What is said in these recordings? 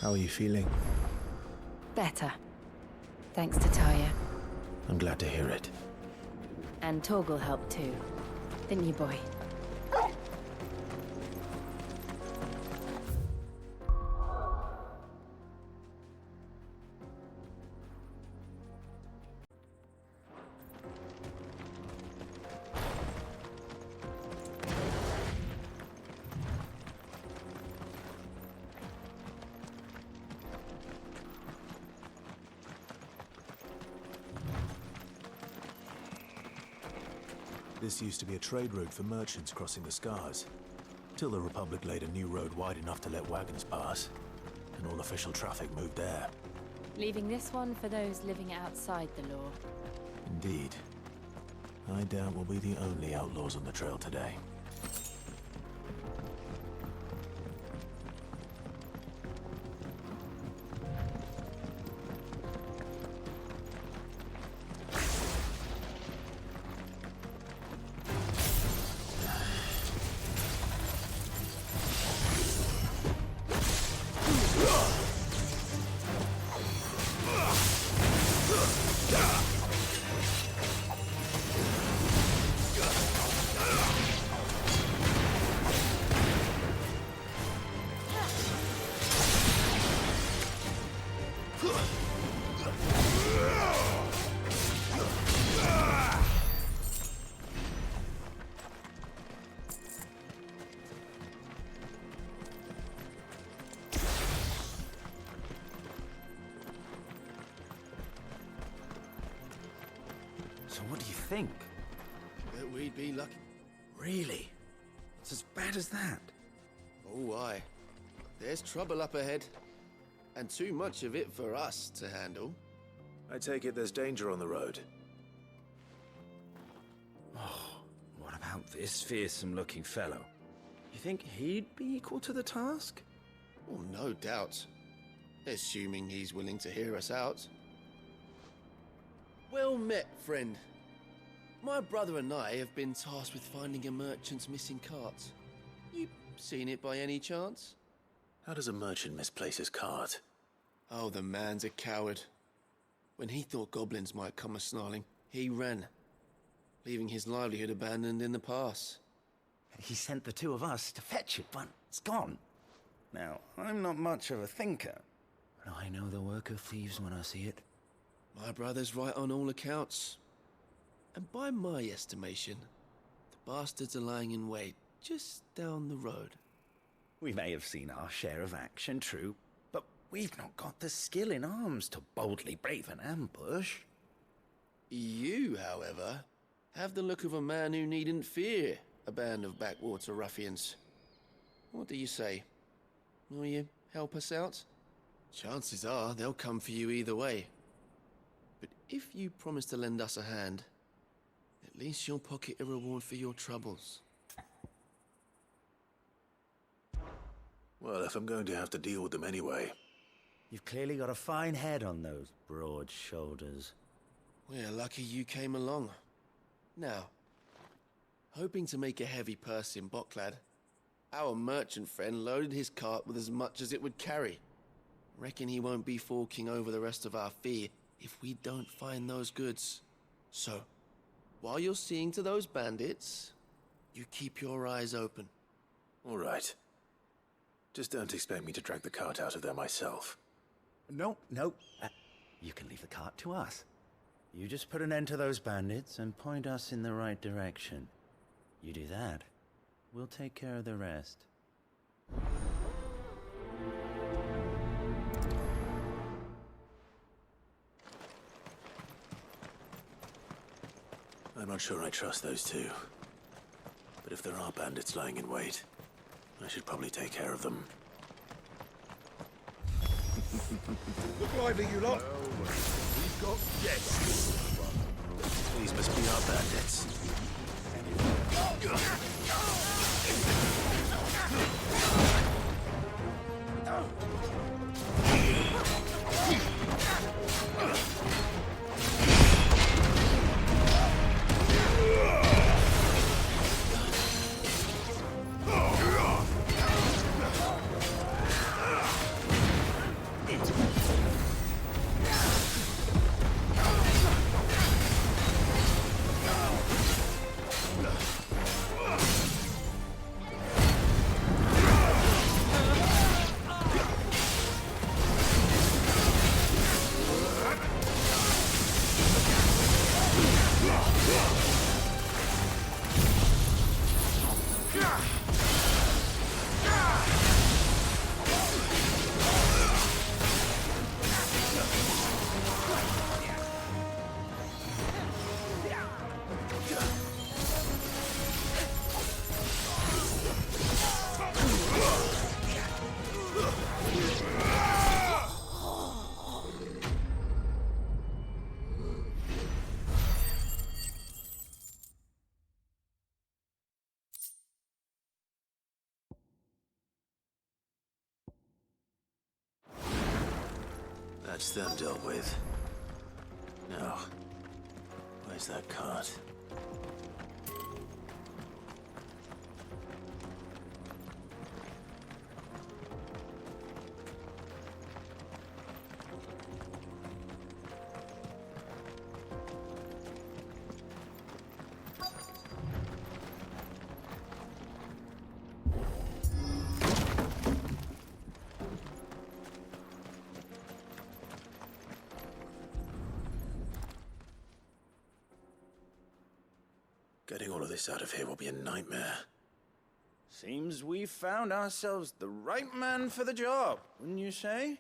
How are you feeling? Better. Thanks to Taya. I'm glad to hear it. And Torgal helped too. Didn't you, boy? This used to be a trade route for merchants crossing the Scars, till the Republic laid a new road wide enough to let wagons pass, and all official traffic moved there. Leaving this one for those living outside the law. Indeed. I doubt we'll be the only outlaws on the trail today. So what do you think? That we'd be lucky. Really? It's as bad as that? Oh, aye. There's trouble up ahead. And too much of it for us to handle. I take it there's danger on the road. Oh, what about this fearsome-looking fellow? You think he'd be equal to the task? Oh, no doubt. Assuming he's willing to hear us out. Well met, friend. My brother and I have been tasked with finding a merchant's missing cart. You seen it by any chance? How does a merchant misplace his cart? Oh, the man's a coward. When he thought goblins might come a-snarling, he ran, leaving his livelihood abandoned in the pass. He sent the two of us to fetch it, but it's gone. Now, I'm not much of a thinker, but I know the work of thieves when I see it. My brother's right on all accounts. And by my estimation, the bastards are lying in wait just down the road. We may have seen our share of action, true, but we've not got the skill in arms to boldly brave an ambush. You, however, have the look of a man who needn't fear a band of backwater ruffians. What do you say? Will you help us out? Chances are they'll come for you either way. But if you promise to lend us a hand, at least you'll pocket a reward for your troubles. Well, if I'm going to have to deal with them anyway. You've clearly got a fine head on those broad shoulders. We're lucky you came along. Now, hoping to make a heavy purse in Boklad, our merchant friend loaded his cart with as much as it would carry. Reckon he won't be forking over the rest of our fee if we don't find those goods. So, while you're seeing to those bandits, you keep your eyes open. All right. Just don't expect me to drag the cart out of there myself. No. You can leave the cart to us. You just put an end to those bandits and point us in the right direction. You do that, we'll take care of the rest. I'm not sure I trust those two. But if there are bandits lying in wait, I should probably take care of them. Look lively, you lot. We've got guests. These must be our bandits. That's them dealt with. Now, where's that cart? Getting all of this out of here will be a nightmare. Seems we've found ourselves the right man for the job, wouldn't you say?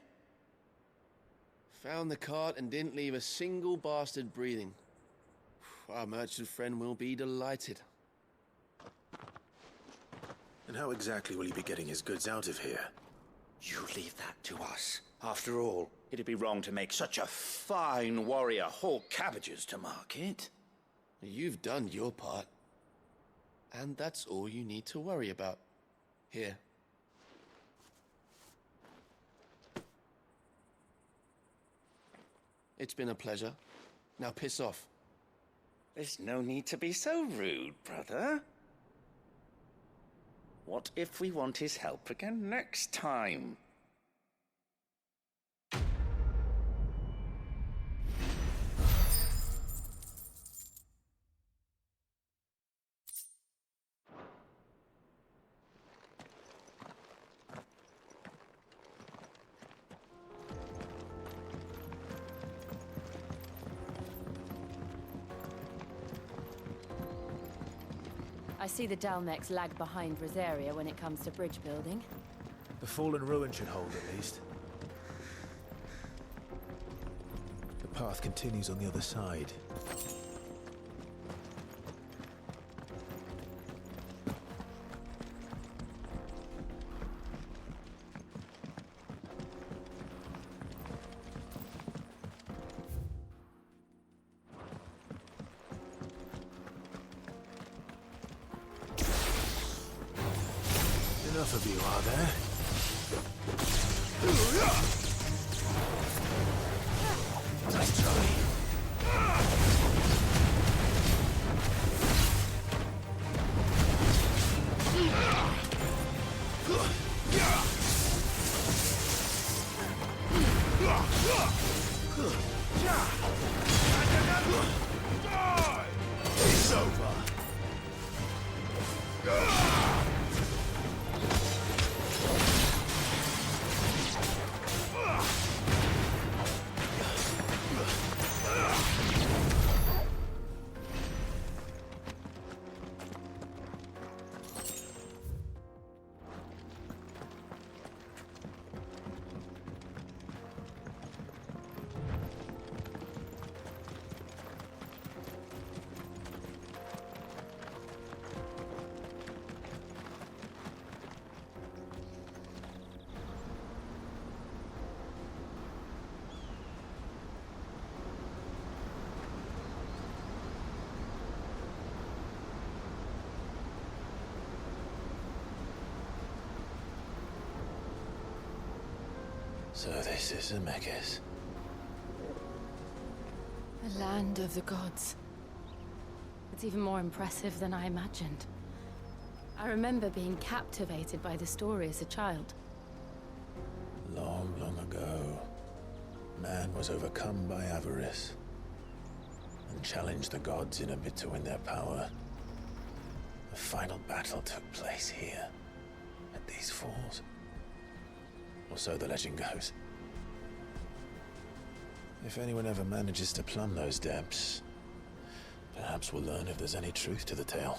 Found the cart and didn't leave a single bastard breathing. Our merchant friend will be delighted. And how exactly will he be getting his goods out of here? You leave that to us. After all, it'd be wrong to make such a fine warrior haul cabbages to market. You've done your part. And that's all you need to worry about. Here. It's been a pleasure. Now piss off. There's no need to be so rude, brother. What if we want his help again next time? I see the Dalmex lag behind Rosaria when it comes to bridge building. The fallen ruin should hold at least. The path continues on the other side. Enough of you, are there? Nice try. It's over. So this is Zemeckis. The land of the gods. It's even more impressive than I imagined. I remember being captivated by the story as a child. Long, long ago, man was overcome by avarice and challenged the gods in a bid to win their power. The final battle took place here, at these falls. Or so the legend goes. If anyone ever manages to plumb those depths, perhaps we'll learn if there's any truth to the tale.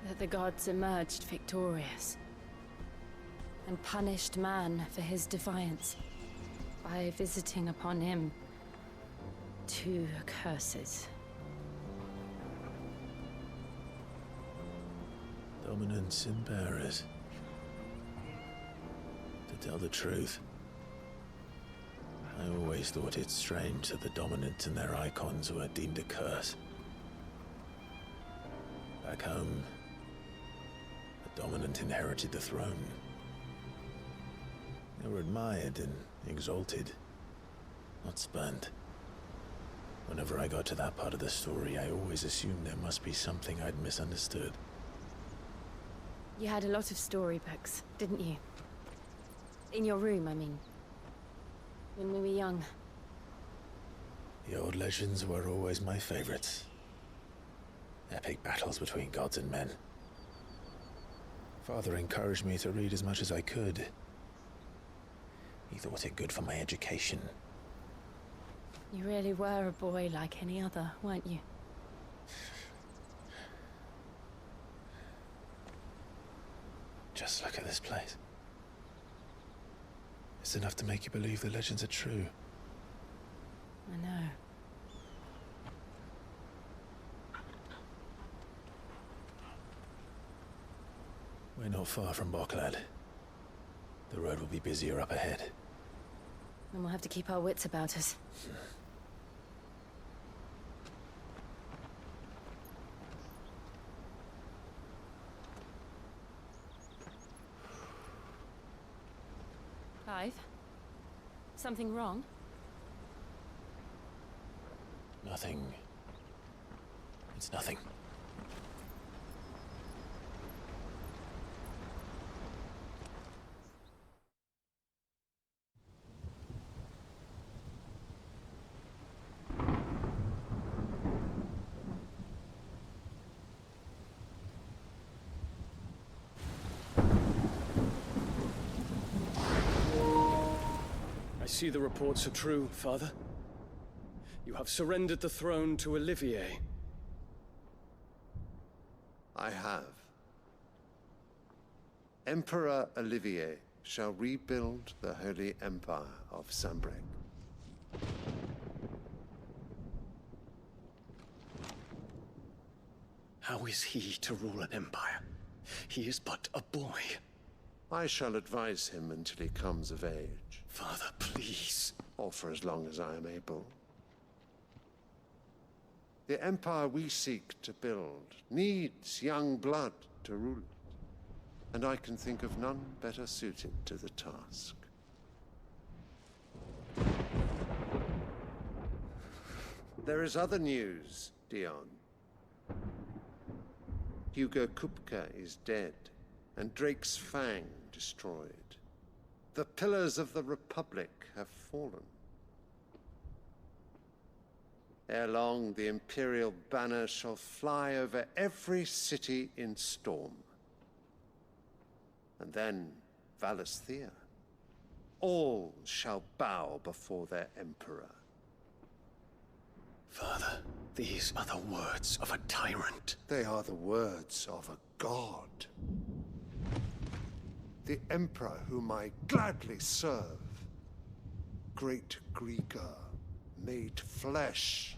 That the gods emerged victorious and punished man for his defiance by visiting upon him 2 curses. Dominance in Paris. To tell the truth, I always thought it strange that the dominant and their icons were deemed a curse. Back home, the dominant inherited the throne. They were admired and exalted. not spurned. Whenever I got to that part of the story, I always assumed there must be something I'd misunderstood. You had a lot of storybooks, didn't you? In your room, I mean. When we were young. The old legends were always my favorites. Epic battles between gods and men. Father encouraged me to read as much as I could. He thought it good for my education. You really were a boy like any other, weren't you? Just look at this place. It's enough to make you believe the legends are true. I know. We're not far from Boklad. The road will be busier up ahead. And we'll have to keep our wits about us. Clive? Something wrong? Nothing. It's nothing. I see the reports are true, Father. You have surrendered the throne to Olivier. I have. Emperor Olivier shall rebuild the Holy Empire of Sanbreque. How is he to rule an empire? He is but a boy. I shall advise him until he comes of age. Father, please. Or for as long as I am able. The empire we seek to build needs young blood to rule it, and I can think of none better suited to the task. There is other news, Dion. Hugo Kupka is dead, and Drake's Fang destroyed. The pillars of the Republic have fallen. Ere long, the Imperial banner shall fly over every city in storm. And then, Valisthea. All shall bow before their Emperor. Father, these are the words of a tyrant. They are the words of a god. The Emperor whom I gladly serve. Great Greeker, made flesh.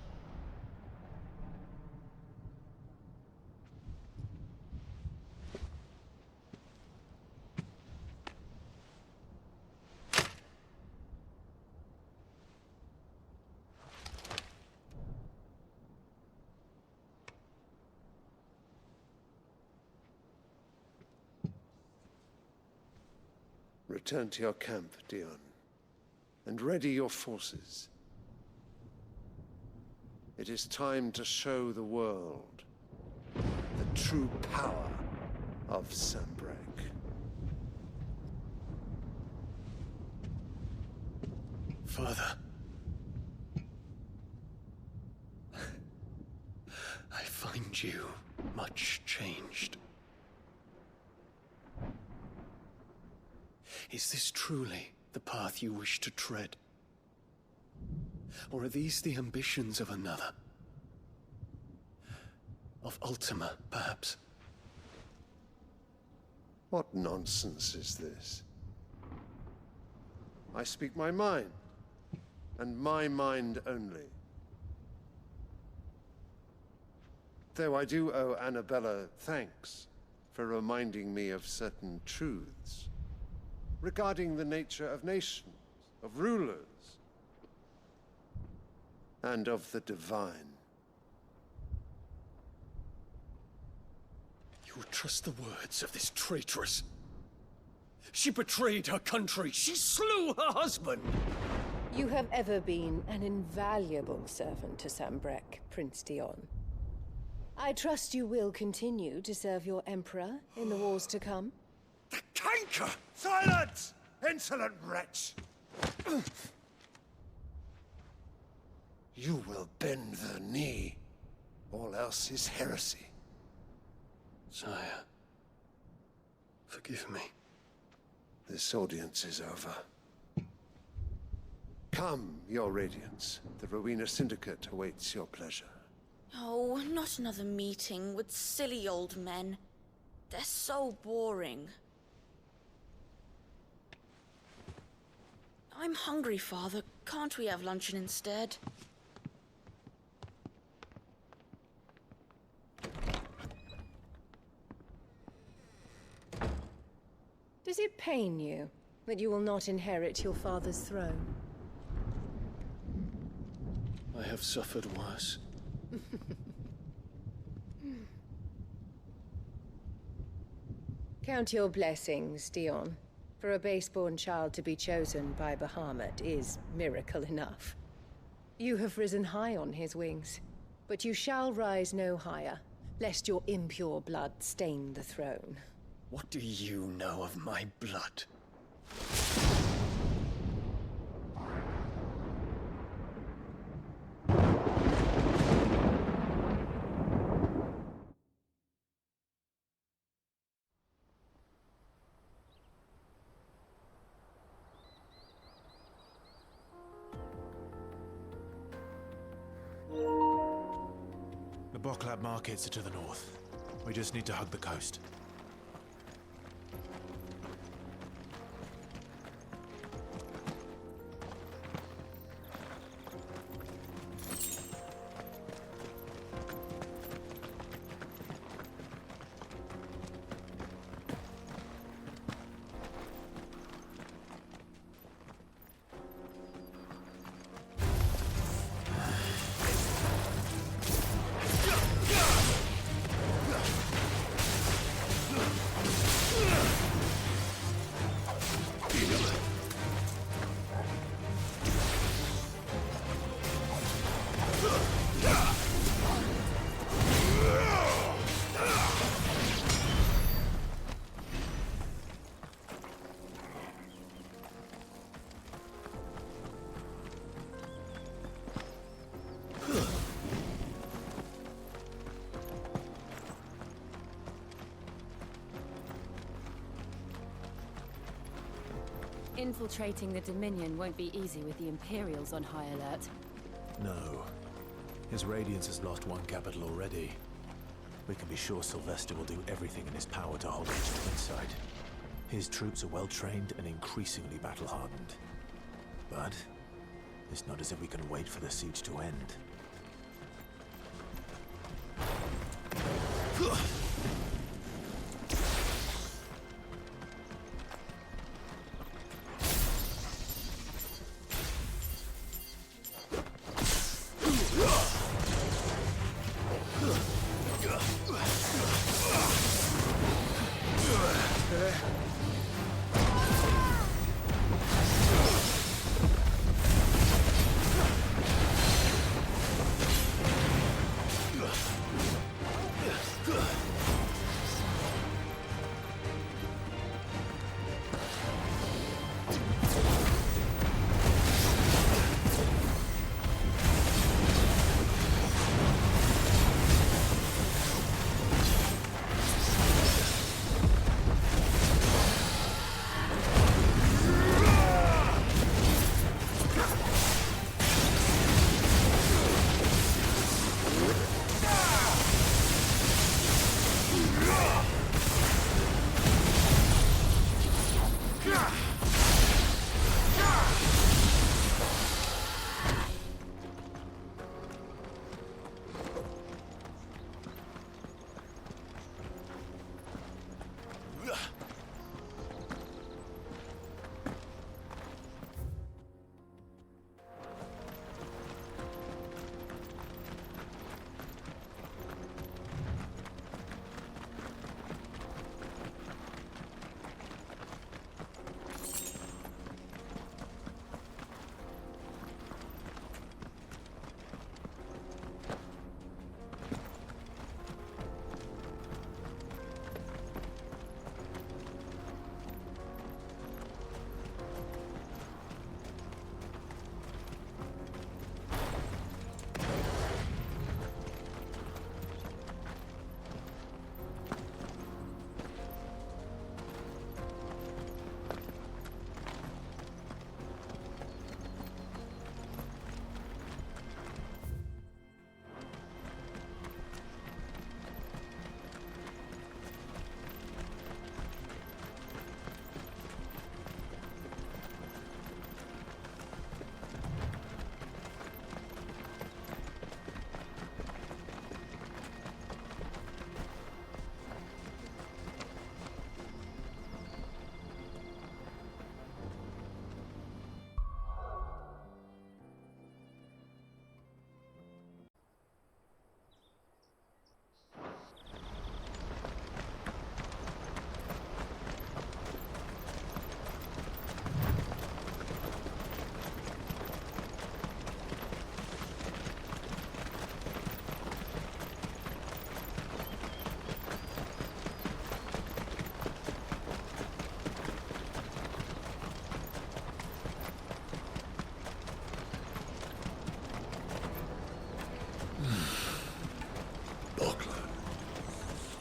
Return to your camp, Dion, and ready your forces. It is time to show the world the true power of Sanbreque. Father. I find you much changed. Is this truly the path you wish to tread? Or are these the ambitions of another? Of Ultima, perhaps? What nonsense is this? I speak my mind, and my mind only. Though I do owe Anabella thanks for reminding me of certain truths regarding the nature of nations, of rulers, and of the divine. You would trust the words of this traitress? She betrayed her country. She slew her husband. You have ever been an invaluable servant to Sambrek, Prince Dion. I trust you will continue to serve your Emperor in the wars to come. The canker! Silence! Insolent wretch! You will bend the knee. All else is heresy. Sire, forgive me. This audience is over. Come, your Radiance. The Rowena Syndicate awaits your pleasure. Oh, not another meeting with silly old men. They're so boring. I'm hungry, Father. Can't we have luncheon instead? Does it pain you that you will not inherit your father's throne? I have suffered worse. Count your blessings, Dion. For a base-born child to be chosen by Bahamut is miracle enough. You have risen high on his wings, but you shall rise no higher, lest your impure blood stain the throne. What do you know of my blood? The Boklab markets are to the north. We just need to hug the coast. Infiltrating the Dominion won't be easy with the Imperials on high alert. No. His Radiance has lost one capital already. We can be sure Sylvester will do everything in his power to hold it to inside. His troops are well-trained and increasingly battle-hardened. But it's not as if we can wait for the siege to end.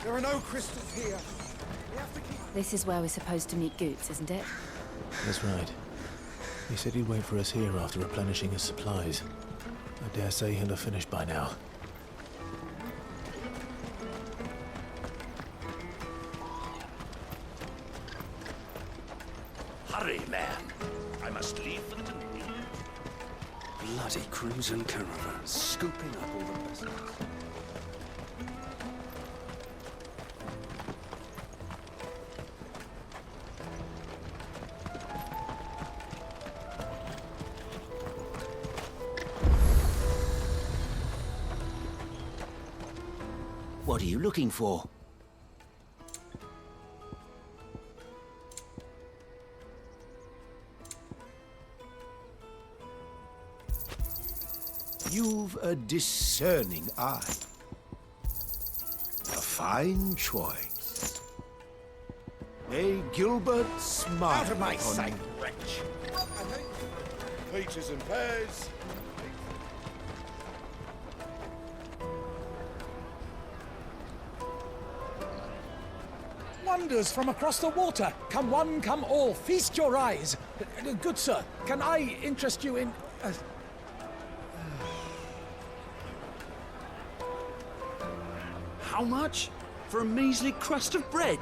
There are no crystals here. We have to keep... This is where we're supposed to meet Goots, isn't it? That's right. He said he'd wait for us here after replenishing his supplies. I dare say he'll have finished by now. Hurry, man. I must leave for the Dominion. Bloody crimson caravan, scooping up all the vessels. What are you looking for? You've a discerning eye. A fine choice. May Gilbert smile. Out of my on sight, you. wretch! Peaches and pears. Wonders from across the water. Come one, come all. Feast your eyes. Good sir, can I interest you in... How much? For a measly crust of bread?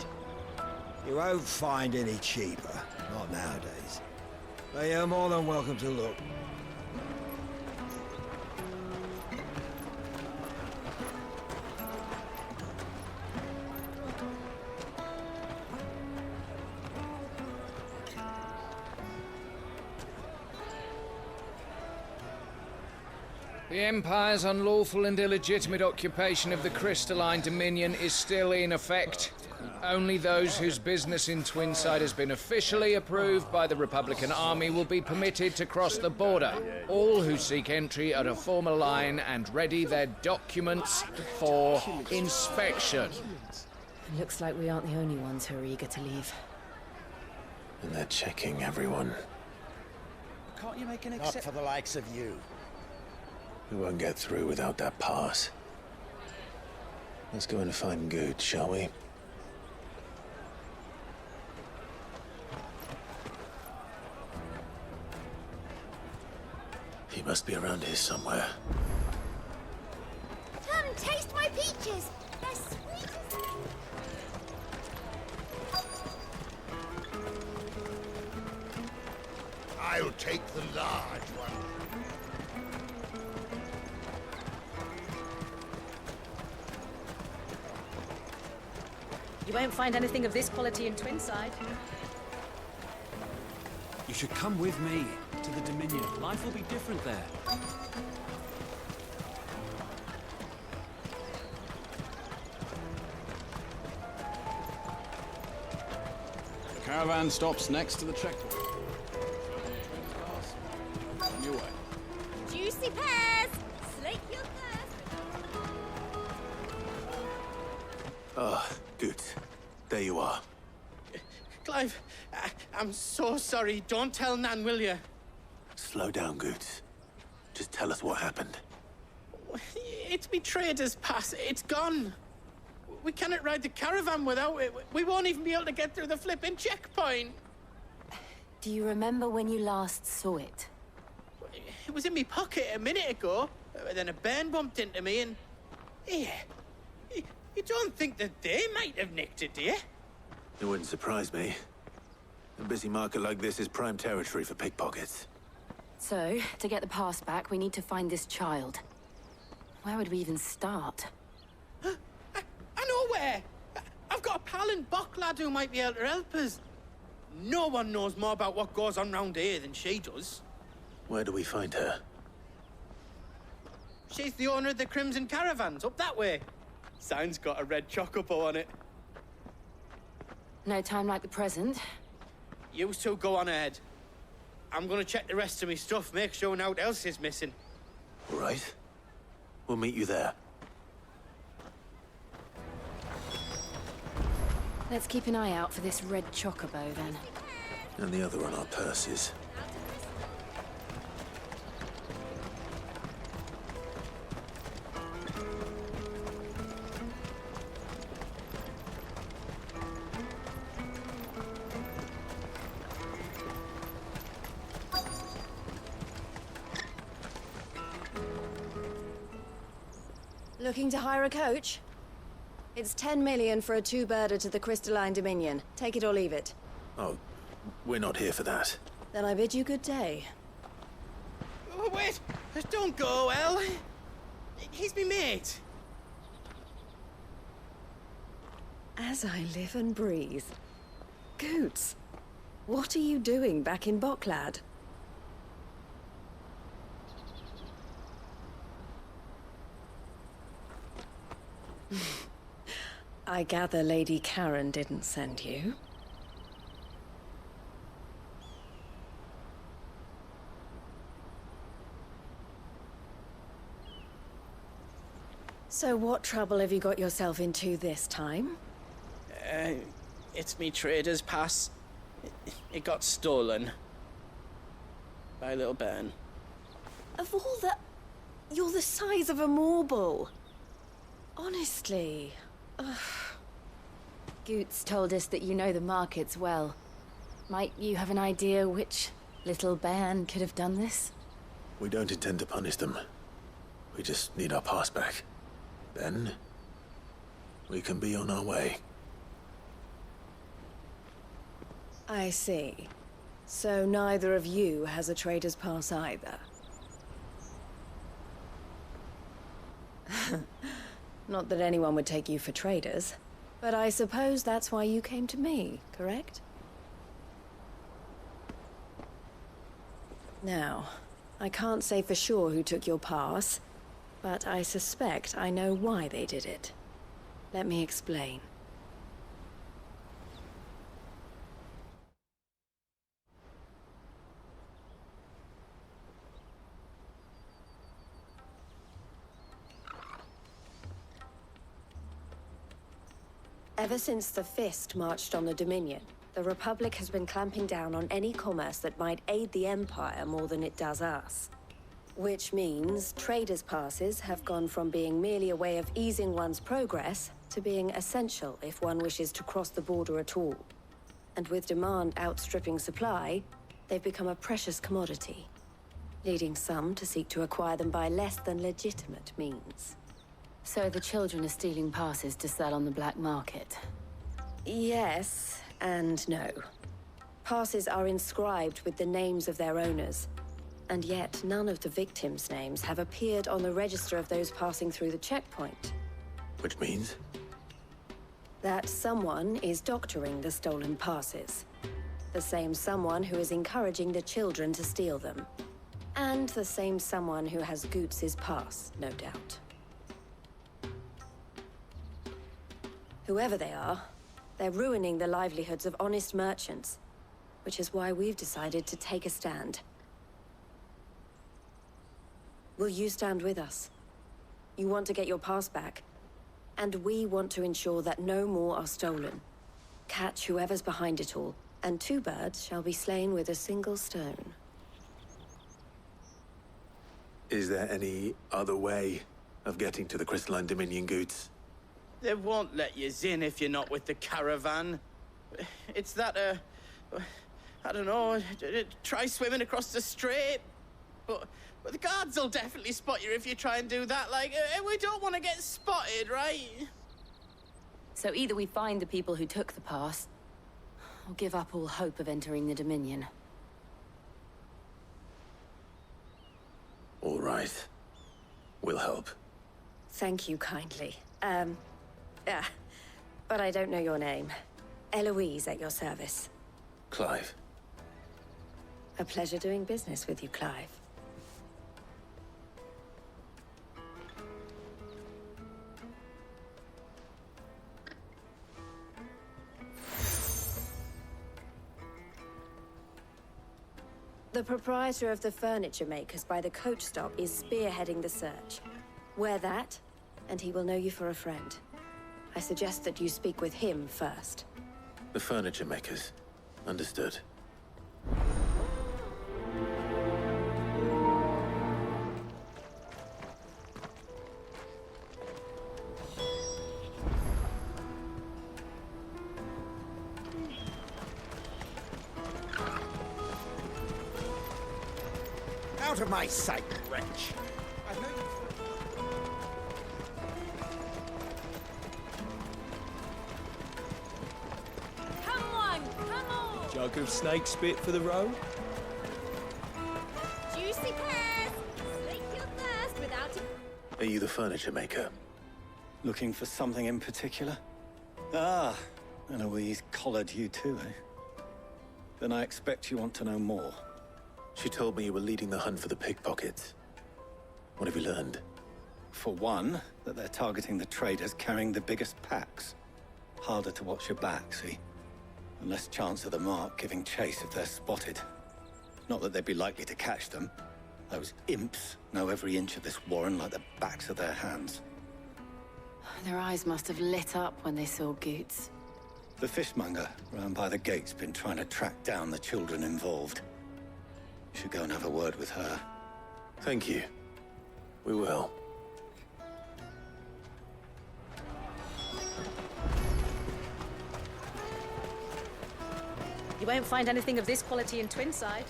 You won't find any cheaper. Not nowadays. But you're more than welcome to look. The Empire's unlawful and illegitimate occupation of the crystalline dominion is still in effect. Only those whose business in Twinside has been officially approved by the Republican Army will be permitted to cross the border. All who seek entry are to form a line and ready their documents for inspection. It looks like we aren't the only ones who are eager to leave. And they're checking everyone. Can't you make an exception? Not for the likes of you. We won't get through without that pass. Let's go and find Good, shall we? He must be around here somewhere. Come taste my peaches. They're sweet as... I'll take the large one. You won't find anything of this quality in Twinside. You should come with me to the Dominion. Life will be different there. The caravan stops next to the checkpoint. On your way. Juicy pears. Slake your thirst. Ah, good. There you are. Clive, I'm so sorry. Don't tell Nan, will you? Slow down, Goots. Just tell us what happened. It's betrayed us, Pass. It's gone. We cannot ride the caravan without it. We won't even be able to get through the flipping checkpoint. Do you remember when you last saw it? It was in my pocket a minute ago. Then a bairn bumped into me and... Yeah. You don't think that they might have nicked it, do you? It wouldn't surprise me. A busy market like this is prime territory for pickpockets. So, to get the pass back, we need to find this child. Where would we even start? I know where! I've got a pal in Bock lad who might be able to help us. No one knows more about what goes on round here than she does. Where do we find her? She's the owner of the Crimson Caravans, up that way. Sign's got a red chocobo on it. No time like the present. You two go on ahead. I'm gonna check the rest of my stuff, make sure naught else is missing. All right. We'll meet you there. Let's keep an eye out for this red chocobo, then. And the other on our purses. Looking to hire a coach? It's 10 million for a two-birder to the Crystalline Dominion. Take it or leave it. Oh, we're not here for that. Then I bid you good day. Oh, wait! Don't go, El. He's me mate. As I live and breathe. Goots, what are you doing back in Boklad? I gather Lady Karen didn't send you. So what trouble have you got yourself into this time? It's me trader's pass. It got stolen. By a little bairn. Of all the... You're the size of a marble. Honestly. Ugh. Goots told us that you know the markets well. Might you have an idea which little bairn could have done this? We don't intend to punish them. We just need our pass back. Then, we can be on our way. I see. So neither of you has a trader's pass either. Not that anyone would take you for traders, but I suppose that's why you came to me, correct? Now, I can't say for sure who took your pass, but I suspect I know why they did it. Let me explain. Ever since the Fist marched on the Dominion, the Republic has been clamping down on any commerce that might aid the Empire more than it does us. Which means traders' passes have gone from being merely a way of easing one's progress to being essential if one wishes to cross the border at all. And with demand outstripping supply, they've become a precious commodity, leading some to seek to acquire them by less than legitimate means. So the children are stealing passes to sell on the black market? Yes, and no. Passes are inscribed with the names of their owners, and yet none of the victims' names have appeared on the register of those passing through the checkpoint. Which means? That someone is doctoring the stolen passes. The same someone who is encouraging the children to steal them. And the same someone who has Goots' pass, no doubt. Whoever they are, they're ruining the livelihoods of honest merchants, which is why we've decided to take a stand. Will you stand with us? You want to get your pass back, and we want to ensure that no more are stolen. Catch whoever's behind it all, and two birds shall be slain with a single stone. Is there any other way of getting to the Crystalline Dominion, Goots? They won't let you in if you're not with the caravan. It's that, I don't know, try swimming across the strait. But the guards will definitely spot you if you try and do that. Like, we don't want to get spotted, right? So either we find the people who took the pass, or give up all hope of entering the Dominion. All right. We'll help. Thank you kindly. But I don't know your name. Eloise at your service. Clive. A pleasure doing business with you, Clive. The proprietor of the furniture makers by the coach stop is spearheading the search. Wear that, and he will know you for a friend. I suggest that you speak with him first. The furniture makers. Understood. Out of my sight, wretch! Jug of snake spit for the road? Juicy pears! Slake your thirst without it. Are you the furniture maker? Looking for something in particular? Ah, and Eloise collared you too, eh? Then I expect you want to know more. She told me you were leading the hunt for the pickpockets. What have you learned? For one, that they're targeting the traders carrying the biggest packs. Harder to watch your back, see? And less chance of the mark giving chase if they're spotted. Not that they'd be likely to catch them. Those imps know every inch of this warren like the backs of their hands. Their eyes must have lit up when they saw Goots. The fishmonger round by the gate's been trying to track down the children involved. You should go and have a word with her. Thank you. We will. You won't find anything of this quality in Twinside.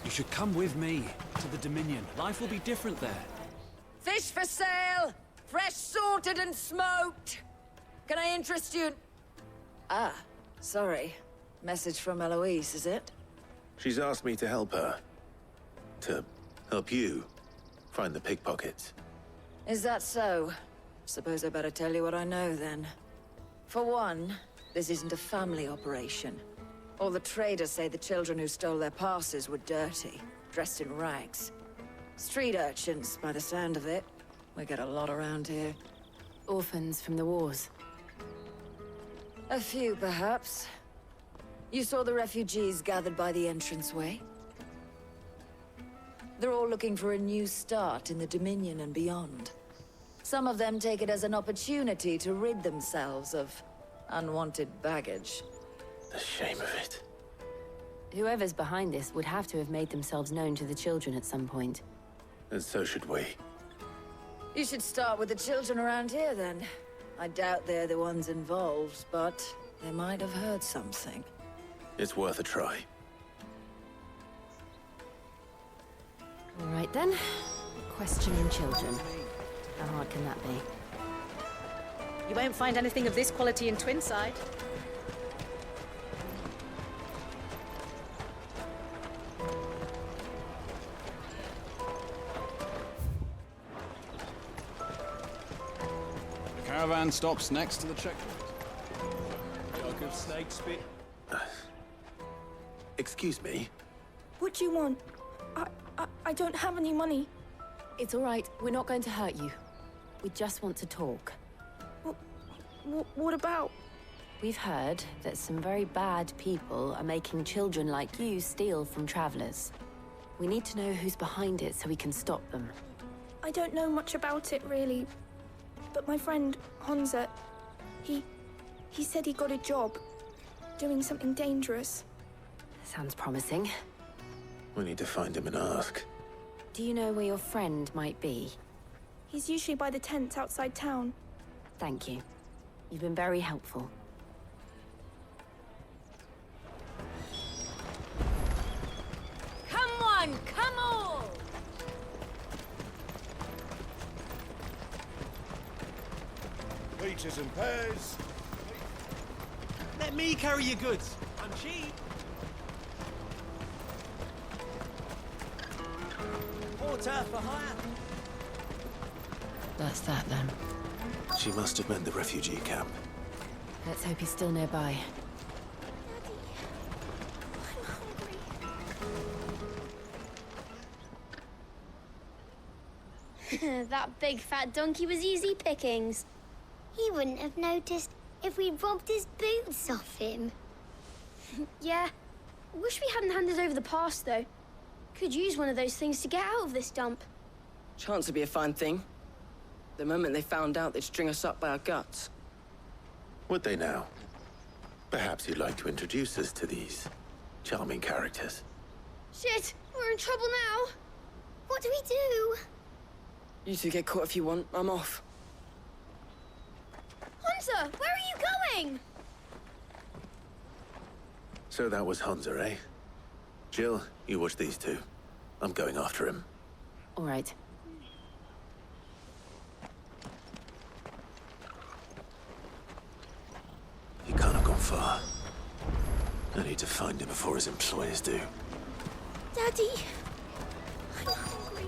You should come with me to the Dominion. Life will be different there. Fish for sale! Fresh sorted and smoked! Can I interest you? Ah, sorry. Message from Eloise, is it? She's asked me to help her. To help you find the pickpockets. Is that so? Suppose I better tell you what I know, then. For one, this isn't a family operation. All the traders say the children who stole their passes were dirty, dressed in rags. Street urchins, by the sound of it. We get a lot around here. Orphans from the wars. A few, perhaps. You saw the refugees gathered by the entranceway? They're all looking for a new start in the Dominion and beyond. Some of them take it as an opportunity to rid themselves of unwanted baggage. The shame of it. Whoever's behind this would have to have made themselves known to the children at some point. And so should we. You should start with the children around here, then. I doubt they're the ones involved, but they might have heard something. It's worth a try. All right, then. Questioning children. How hard can that be? You won't find anything of this quality in Twinside. The caravan stops next to the checkpoint. Jug of snake spit. Excuse me? What do you want? I don't have any money. It's all right. We're not going to hurt you. We just want to talk. What about? We've heard that some very bad people are making children like you steal from travelers. We need to know who's behind it so we can stop them. I don't know much about it, really. But my friend, Honza, he said he got a job doing something dangerous. Sounds promising. We need to find him and ask. Do you know where your friend might be? He's usually by the tents outside town. Thank you. You've been very helpful. Come on, come on! Peaches and pears. Let me carry your goods. I'm cheap. Porter for hire. That's that, then. She must have meant the refugee camp. Let's hope he's still nearby. That big fat donkey was easy pickings. He wouldn't have noticed if we'd robbed his boots off him. Yeah. Wish we hadn't handed over the pass, though. Could use one of those things to get out of this dump. Chance would be a fine thing. The moment they found out, they'd string us up by our guts. Would they now? Perhaps you'd like to introduce us to these charming characters. Shit! We're in trouble now! What do we do? You two get caught if you want. I'm off. Hunter! Where are you going? So that was Hunter, eh? Jill, you watch these two. I'm going after him. All right. He can't have gone far. I need to find him before his employers do. Daddy, I'm hungry.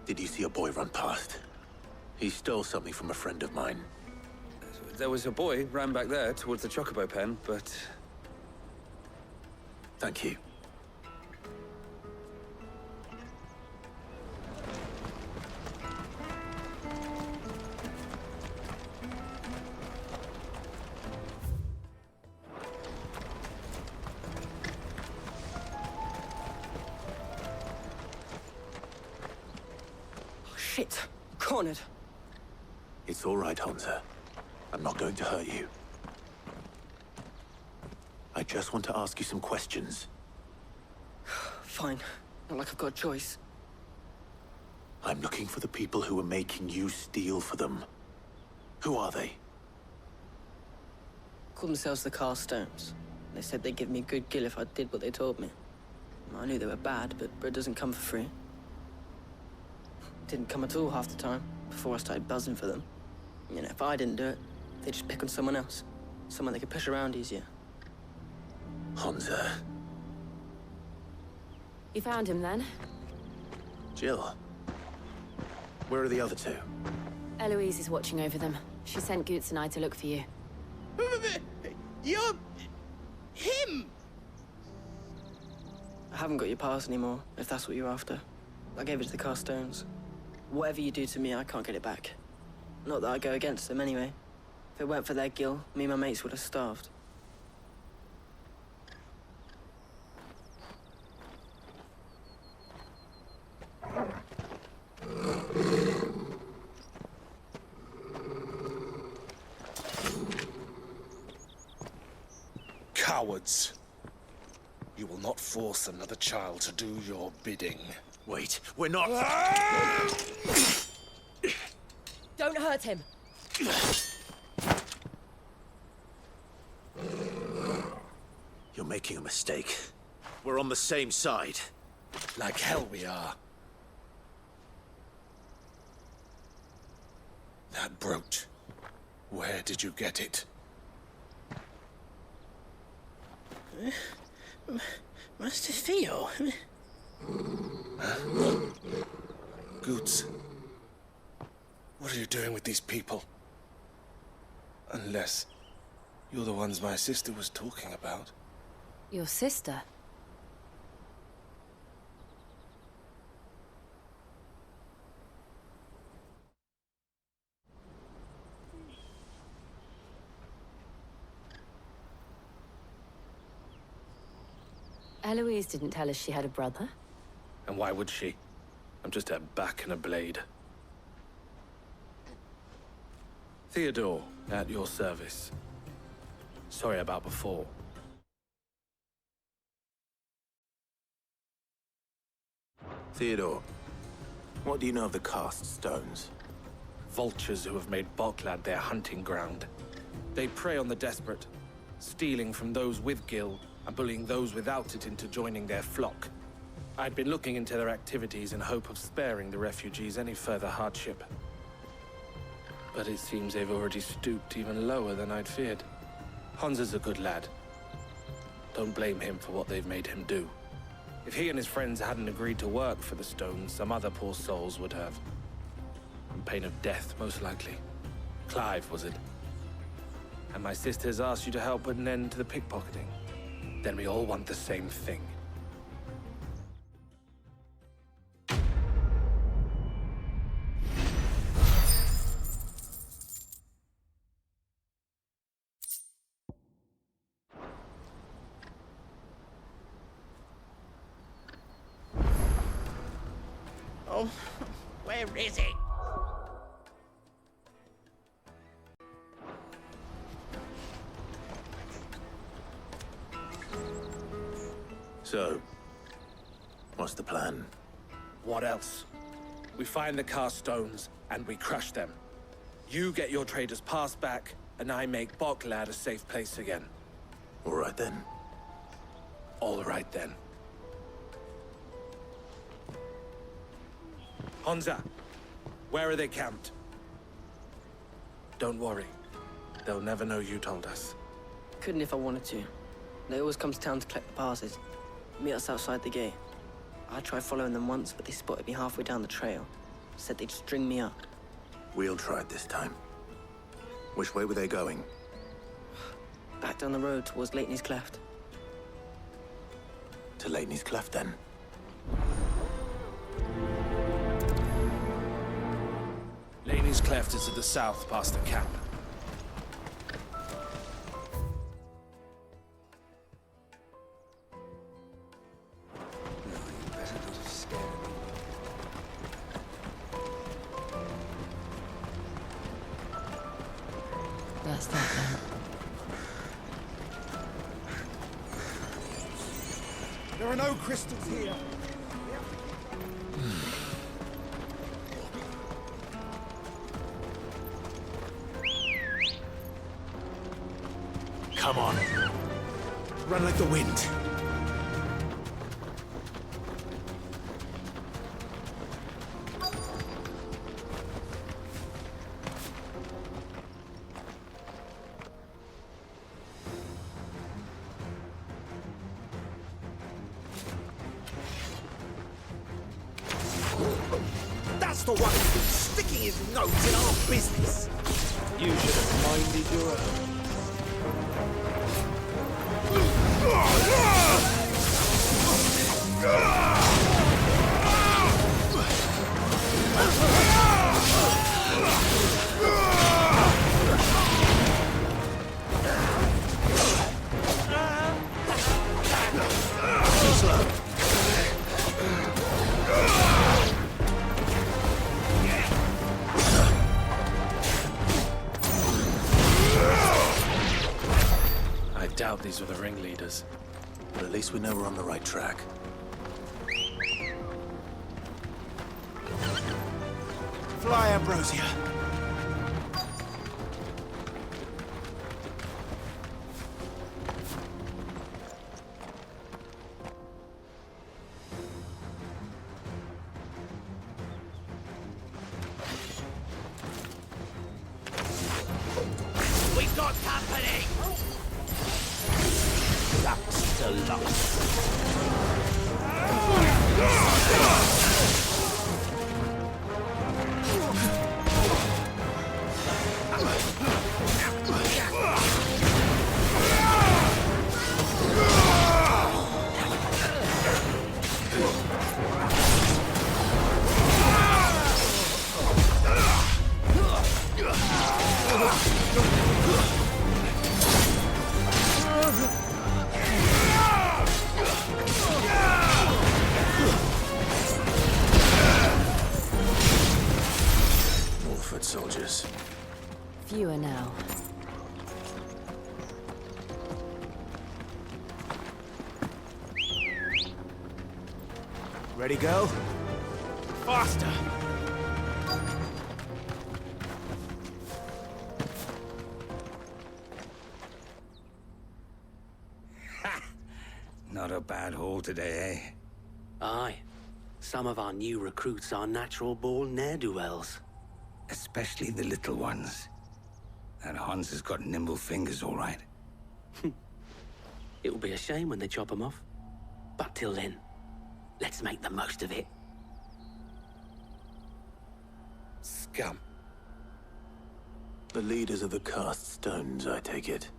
Did you see a boy run past? He stole something from a friend of mine. There was a boy ran back there towards the chocobo pen, but... Thank you. Shit. Cornered. It's all right, Hansa. I'm not going to hurt you. I just want to ask you some questions. Fine. Not like I've got a choice. I'm looking for the people who are making you steal for them. Who are they? Call themselves the Carstones. They said they'd give me good gill if I did what they told me. I knew they were bad, but bread doesn't come for free. Didn't come at all half the time, before I started buzzing for them. You know, if I didn't do it, they'd just pick on someone else. Someone they could push around easier. Hansa. You found him then? Jill. Where are the other two? Eloise is watching over them. She sent Goots and I to look for you. You're... him! I haven't got your pass anymore, if that's what you're after. I gave it to the Carstones. Whatever you do to me, I can't get it back. Not that I go against them anyway. If it weren't for their gill, me and my mates would have starved. Cowards. You will not force another child to do your bidding. Wait, we're not... Don't hurt him. You're making a mistake. We're on the same side. Like hell we are. That brooch. Where did you get it? Master Theo. Goots. What are you doing with these people? Unless you're the ones my sister was talking about. Your sister? Eloise didn't tell us she had a brother. And why would she? I'm just her back and a blade. Theodore, at your service. Sorry about before. Theodore, what do you know of the cast stones? Vultures who have made Boklad their hunting ground. They prey on the desperate, stealing from those with gill and bullying those without it into joining their flock. I'd been looking into their activities in hope of sparing the refugees any further hardship. But it seems they've already stooped even lower than I'd feared. Hansa's a good lad. Don't blame him for what they've made him do. If he and his friends hadn't agreed to work for the stones, some other poor souls would have. On pain of death, most likely. Clive, was it? And my sisters asked you to help put an end to the pickpocketing. Then we all want the same thing. Oh, where is it? So, what's the plan? What else? We find the cast stones and we crush them. You get your traders pass back, and I make Boklad a safe place again. All right then. All right then. Hansa, where are they camped? Don't worry. They'll never know you told us. Couldn't if I wanted to. They always come to town to collect the passes. Meet us outside the gate. I tried following them once, but they spotted me halfway down the trail. Said they'd string me up. We'll try it this time. Which way were they going? Back down the road towards Leighton's Cleft. To Leighton's Cleft, then. Leighton's Cleft is to the south, past the camp. That's that then. There are no crystals here. Come on. Run like the wind. That's the one who's been sticking his nose in our business. You should have minded your own. I doubt these were the ringleaders. But at least we know we're on the right track. Fly, Ambrosia. We've got company! That's the last. Soldiers. Fewer now. Ready, go? Faster! Not a bad haul today, eh? Aye. Some of our new recruits are natural-born ne'er-do-wells. Especially the little ones. That Hans has got nimble fingers, all right. It'll be a shame when they chop them off. But till then, let's make the most of it. Scum. The leaders of the cast stones, I take it.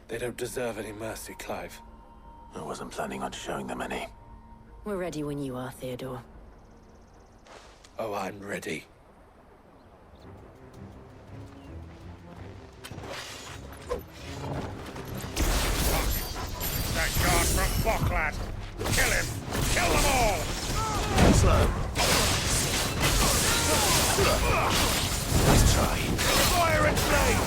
They don't deserve any mercy, Clive. I wasn't planning on showing them any. We're ready when you are, Theodore. Oh, I'm ready. That guard from Bocklad! Kill him! Kill them all! Slow. Nice try. Fire and flame!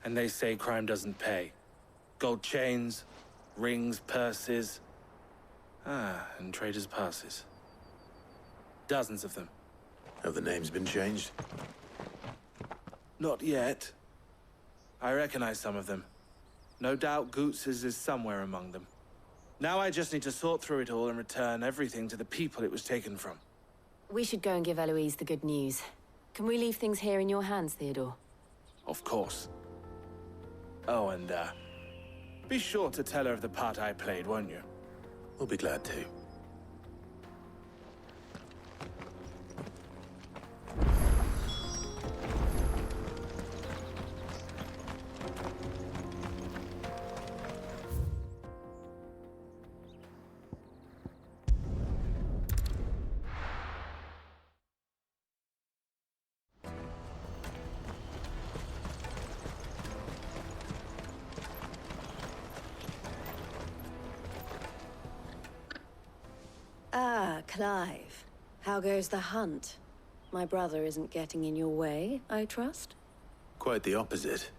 And they say crime doesn't pay. Gold chains, rings, purses. And traders' passes. Dozens of them. Have the names been changed? Not yet. I recognize some of them. No doubt Goots's is somewhere among them. Now I just need to sort through it all and return everything to the people it was taken from. We should go and give Eloise the good news. Can we leave things here in your hands, Theodore? Of course. Oh, and, be sure to tell her of the part I played, won't you? We'll be glad to. Clive, how goes the hunt? My brother isn't getting in your way, I trust? Quite the opposite.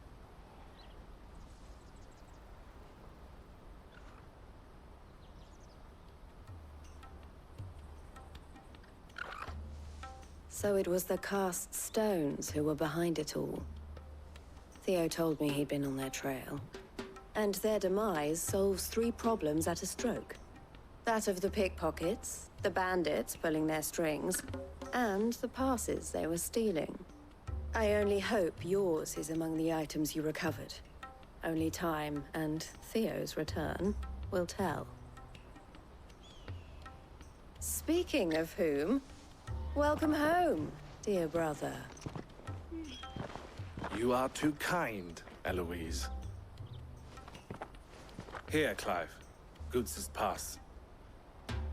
So it was the cast stones who were behind it all. Theo told me he'd been on their trail. And their demise solves 3 problems at a stroke. That of the pickpockets, the bandits pulling their strings, and the passes they were stealing. I only hope yours is among the items you recovered. Only time and Theo's return will tell. Speaking of whom, welcome home, dear brother. You are too kind, Eloise. Here, Clive. Goots's pass.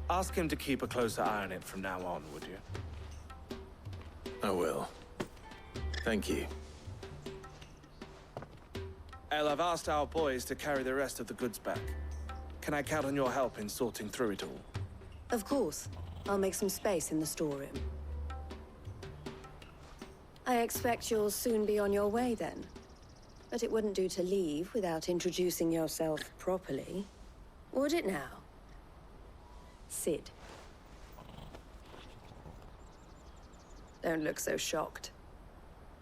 Ask him to keep a closer eye on it from now on, would you? I will. Thank you. El, I've asked our boys to carry the rest of the goods back. Can I count on your help in sorting through it all? Of course. I'll make some space in the storeroom. I expect you'll soon be on your way then. But it wouldn't do to leave without introducing yourself properly. Would it now? Sid. Don't look so shocked.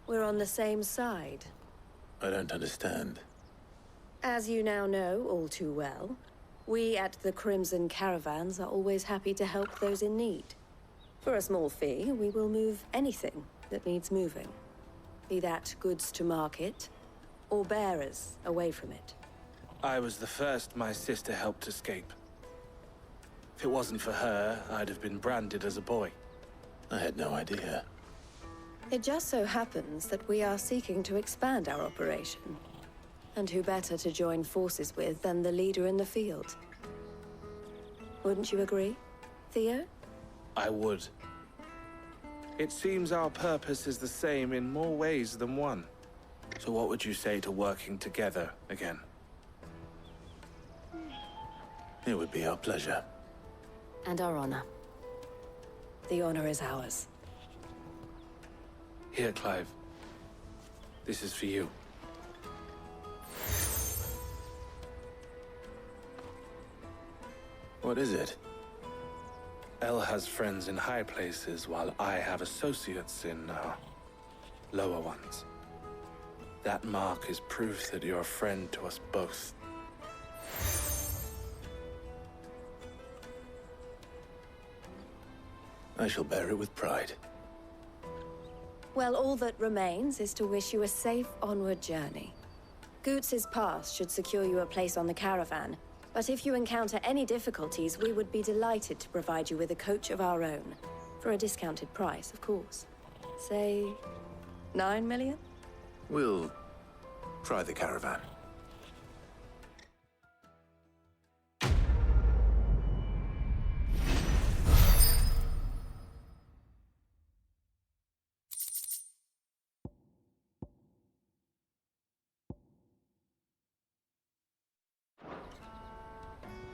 We're on the same side. I don't understand. As you now know all too well, we at the Crimson Caravans are always happy to help those in need. For a small fee, we will move anything that needs moving. Be that goods to market, or bearers away from it. I was the first my sister helped escape. If it wasn't for her, I'd have been branded as a boy. I had no idea. It just so happens that we are seeking to expand our operation. And who better to join forces with than the leader in the field? Wouldn't you agree, Theo? I would. It seems our purpose is the same in more ways than one. So what would you say to working together again? It would be our pleasure. And our honor. The honor is ours. Here, Clive. This is for you. What is it? El has friends in high places, while I have associates in, lower ones. That mark is proof that you're a friend to us both. I shall bear it with pride. Well, all that remains is to wish you a safe onward journey. Goots's pass should secure you a place on the caravan, but if you encounter any difficulties, we would be delighted to provide you with a coach of our own. For a discounted price, of course. Say, 9 million? We'll try the caravan.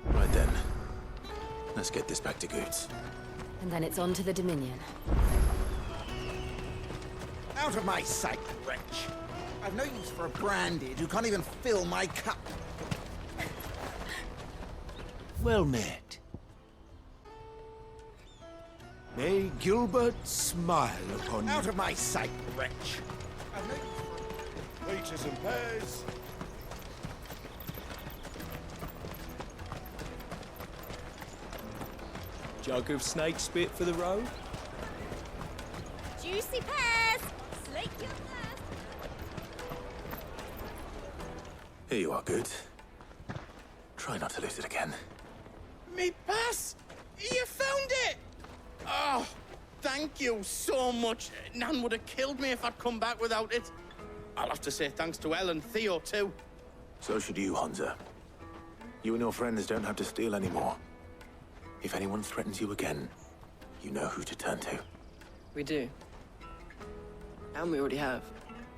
Right then. Let's get this back to Goots. And then it's on to the Dominion. Out of my sight, wretch! I've no use for a branded who can't even fill my cup. Well met. May Gilbert smile upon you. Out of my sight, wretch. Waiters and pairs. Jug of snake spit for the road? Juicy pears! Slake your thirst! Here you are, Good. Try not to lose it again. Me pass! You found it! Oh, thank you so much. Nan would have killed me if I'd come back without it. I'll have to say thanks to Elle and Theo, too. So should you, Hansa. You and your friends don't have to steal anymore. If anyone threatens you again, you know who to turn to. We do. And we already have.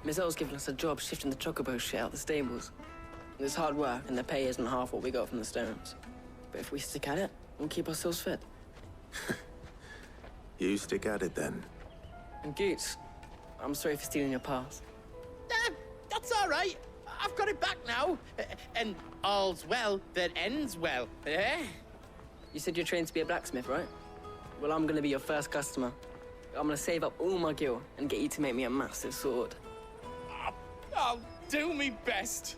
Miss Elle's given us a job shifting the chocobo shit out the stables. It's hard work, and the pay isn't half what we got from the Stones. But if we stick at it, we'll keep ourselves fit. You stick at it, then. And Goots, I'm sorry for stealing your pass. That's all right. I've got it back now. And all's well that ends well, eh? You said you're trained to be a blacksmith, right? Well, I'm gonna be your first customer. I'm gonna save up all my gil and get you to make me a massive sword. I'll do me best.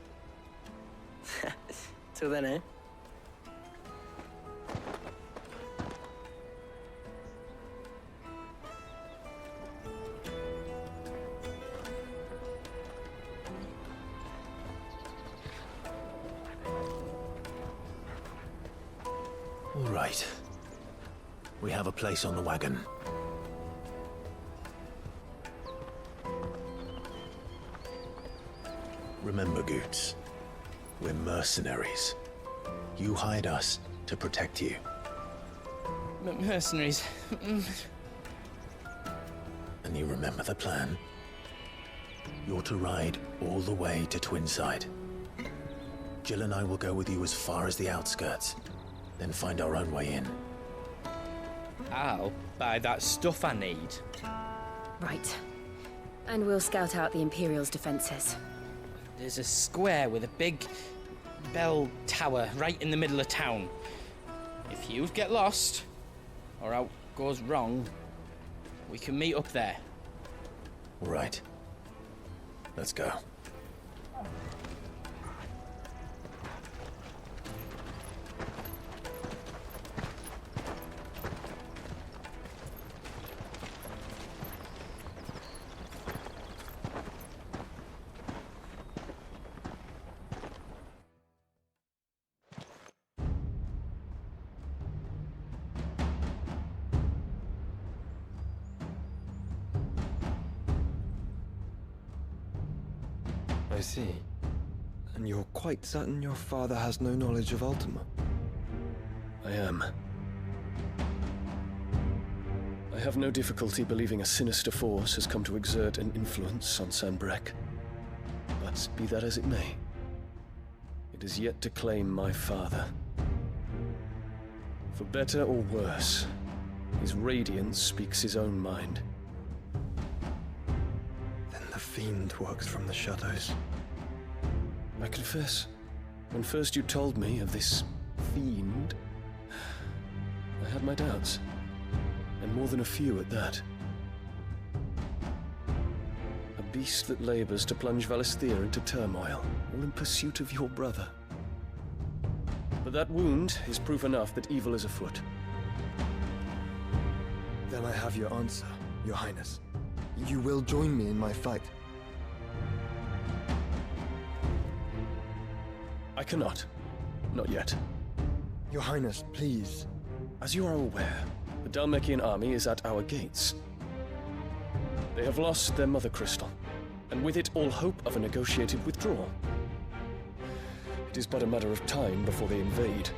Till then, eh? All right. We have a place on the wagon. Remember, Goots, we're mercenaries. You hired us to protect you. Mercenaries. And you remember the plan? You're to ride all the way to Twinside. Jill and I will go with you as far as the outskirts, then find our own way in. I'll buy that stuff I need. Right. And we'll scout out the Imperial's defenses. There's a square with a big bell tower right in the middle of town. If you get lost, or out goes wrong, we can meet up there. Right. Let's go. I see. And you're quite certain your father has no knowledge of Ultima? I am. I have no difficulty believing a sinister force has come to exert an influence on Sanbreque. But be that as it may, it is yet to claim my father. For better or worse, his radiance speaks his own mind. Then the fiend works from the shadows. I confess, when first you told me of this fiend, I had my doubts, and more than a few at that. A beast that labors to plunge Valisthea into turmoil, all in pursuit of your brother. But that wound is proof enough that evil is afoot. Then I have your answer, Your Highness. You will join me in my fight. I cannot. Not yet. Your Highness, please. As you are aware, the Dhalmekian army is at our gates. They have lost their mother crystal, and with it all hope of a negotiated withdrawal. It is but a matter of time before they invade.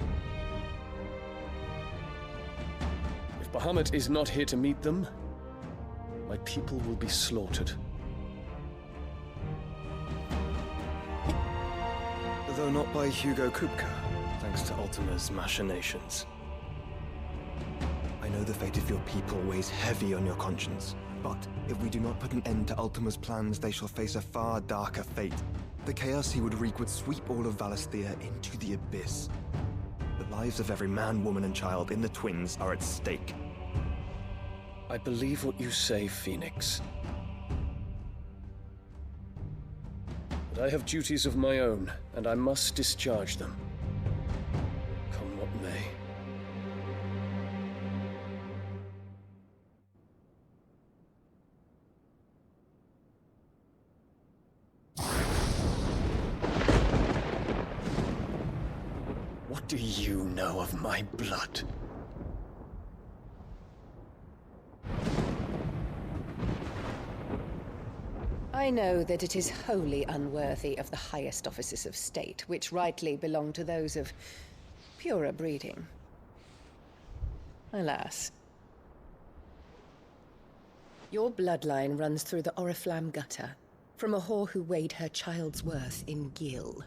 If Bahamut is not here to meet them, my people will be slaughtered. Though not by Hugo Kupka, thanks to Ultima's machinations. I know the fate of your people weighs heavy on your conscience. But if we do not put an end to Ultima's plans, they shall face a far darker fate. The chaos he would wreak would sweep all of Valisthea into the abyss. The lives of every man, woman, and child in the Twins are at stake. I believe what you say, Phoenix. But I have duties of my own, and I must discharge them. Come what may. What do you know of my blood? I know that it is wholly unworthy of the highest offices of state, which rightly belong to those of purer breeding. Alas. Your bloodline runs through the Oriflamme gutter, from a whore who weighed her child's worth in gil.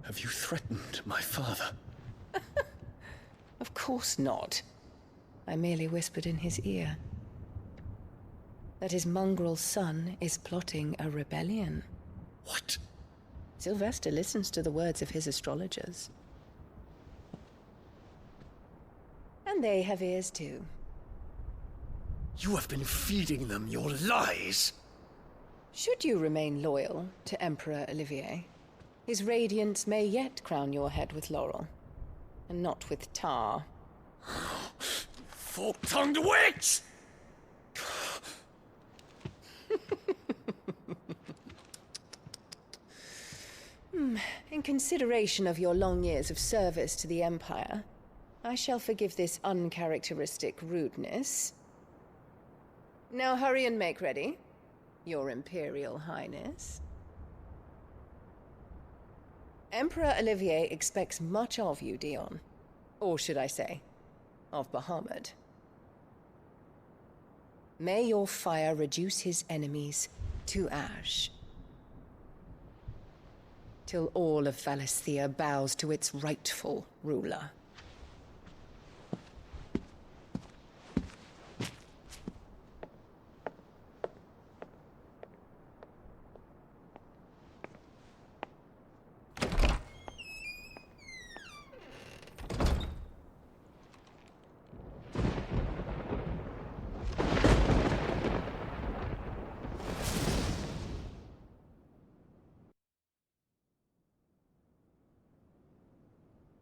Have you threatened my father? Of course not. I merely whispered in his ear that his mongrel son is plotting a rebellion. What? Sylvester listens to the words of his astrologers. And they have ears too. You have been feeding them your lies! Should you remain loyal to Emperor Olivier, his radiance may yet crown your head with laurel, and not with tar. Fork-tongued witch! In consideration of your long years of service to the Empire, I shall forgive this uncharacteristic rudeness. Now hurry and make ready, Your Imperial Highness. Emperor Olivier expects much of you, Dion. Or should I say, of Bahamut. May your fire reduce his enemies to ash, till all of Valisthea bows to its rightful ruler.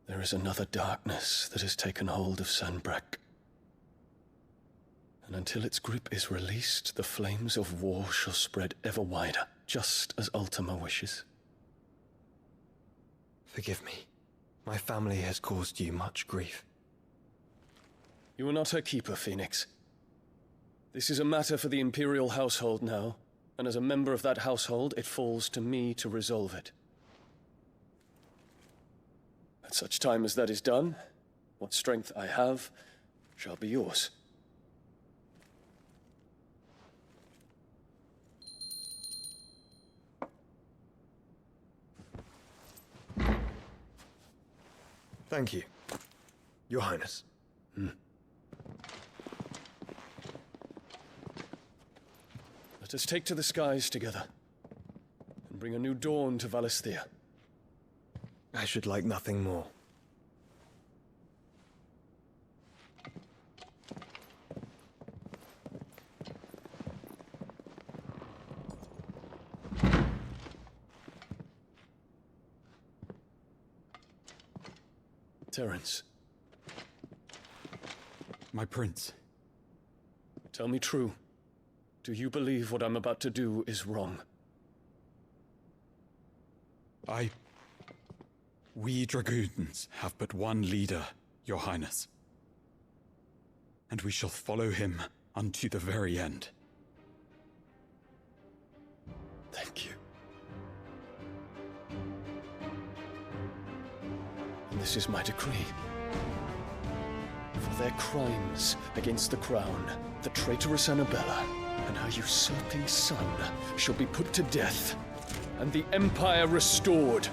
There is another darkness that has taken hold of Sanbreque. And until its grip is released, the flames of war shall spread ever wider, just as Ultima wishes. Forgive me. My family has caused you much grief. You are not her keeper, Phoenix. This is a matter for the Imperial household now, and as a member of that household, it falls to me to resolve it. At such time as that is done, what strength I have shall be yours. Thank you, Your Highness. Let us take to the skies together, and bring a new dawn to Valisthea. I should like nothing more. Terence. My prince. Tell me true. Do you believe what I'm about to do is wrong? We dragoons have but one leader, Your Highness. And we shall follow him unto the very end. Thank you. And this is my decree. For their crimes against the crown, the traitorous Anabella and her usurping son shall be put to death, and the Empire restored.